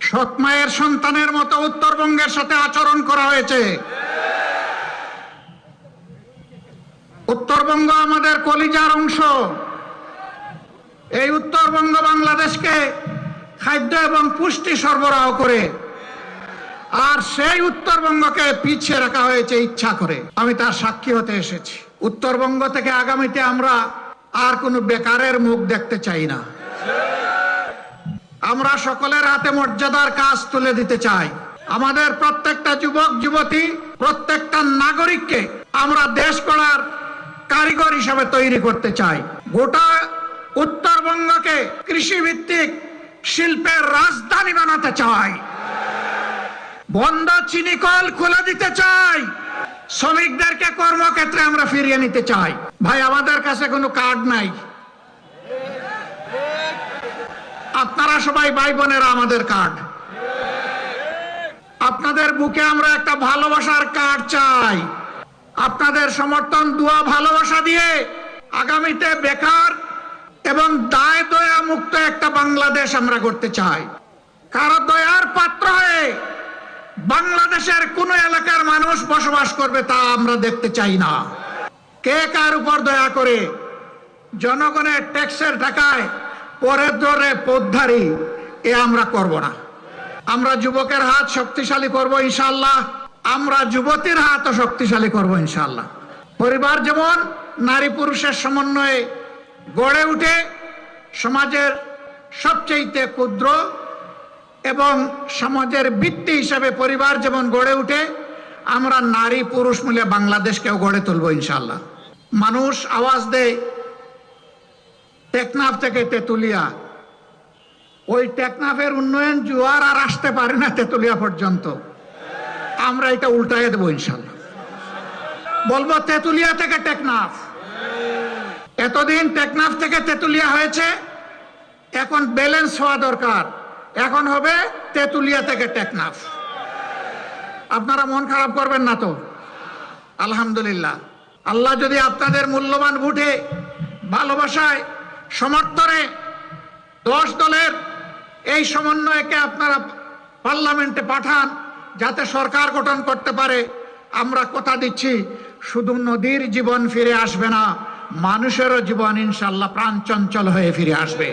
সৎ মায়ের সন্তানের মতো উত্তরবঙ্গের সাথে আচরণ করা হয়েছে। উত্তরবঙ্গ আমাদের কলিজার অংশ। এই উত্তরবঙ্গ বাংলাদেশকে খাদ্য এবং পুষ্টি সরবরাহ করে, আর সেই উত্তরবঙ্গকে পিছিয়ে রাখা হয়েছে ইচ্ছা করে। আমি তার সাক্ষী হতে এসেছি। উত্তরবঙ্গ থেকে আগামীতে আমরা আর কোনো বেকারের মুখ দেখতে চাই না। আমরা সকলের হাতে মর্যাদার কাজ তুলে দিতে চাই। আমাদের প্রত্যেকটা যুবক যুবতী, প্রত্যেকটা নাগরিককে আমরা দেশ গড়ার কারিগর হিসেবে তৈরি করতে চাই। গোটা উত্তরবঙ্গকে কৃষিভিত্তিক শিল্পের রাজধানী বানাতে চাই। বন্ধ চিনি কল খুলে দিতে চাই। শ্রমিকদেরকে কর্মক্ষেত্রে আমরা ফিরিয়ে নিতে চাই। ভাই, আমাদের কাছে কোনো কার্ড নাই। আপনারা সবাই ভাই বোনেরা আমাদের কার্ড। আপনাদের বুকে আমরা একটা ভালোবাসার কার্ড চাই। আপনাদের সমর্থন, দোয়া, ভালোবাসা দিয়ে আগামীতে বেকার এবং দায় দয়া মুক্ত একটা বাংলাদেশ আমরা করতে চাই। কারো দয়ার পাত্র হয়ে বাংলাদেশের কোন এলাকার মানুষ বসবাস করবে তা আমরা দেখতে চাই না। কে কার উপর দয়া করে জনগণের ট্যাক্সের টাকায় পরে ধরে পথধারী, এ আমরা করব না। আমরা যুবকের হাত শক্তিশালী করব ইনশাআল্লাহ। আমরা যুবতীর হাতও শক্তিশালী করব ইনশাআল্লাহ। পরিবার যেমন নারী পুরুষের সমন্বয়ে গড়ে উঠে সমাজের সবচেয়ে ক্ষুদ্র এবং সমাজের ভিত্তি হিসেবে পরিবার যেমন গড়ে উঠে, আমরা নারী পুরুষ মিলে বাংলাদেশকেও গড়ে তুলব ইনশাআল্লাহ। মানুষ আওয়াজ দেয় টেকনাফ থেকে তেতুলিয়া। ওই টেকনাফের উন্নয়ন জোয়ার আর আসতে পারে না তেতুলিয়া পর্যন্ত। আমরা এটা উল্টাইয়ে দেবো ইনশাআল্লাহ। বলবো তেতুলিয়া থেকে টেকনাফ। এতদিন টেকনাফ থেকে তেতুলিয়া হয়েছে, এখন ব্যালেন্স হওয়া দরকার। এখন হবে তেতুলিয়া থেকে টেকনাফ। আপনারা মন খারাপ করবেন না তো? আলহামদুলিল্লাহ। আল্লাহ যদি আপনাদের মূল্যবান ভোটে, ভালোবাসায়, সমর্থনে 10 দলের এই সমন্বয়কে আপনারা পার্লামেন্টে পাঠান, যাতে সরকার গঠন করতে পারে, আমরা কথা দিচ্ছি শুধু নদীর জীবন ফিরে আসবে না, মানুষেরও জীবন ইনশাআল্লাহ প্রাণ চঞ্চল হয়ে ফিরে আসবে।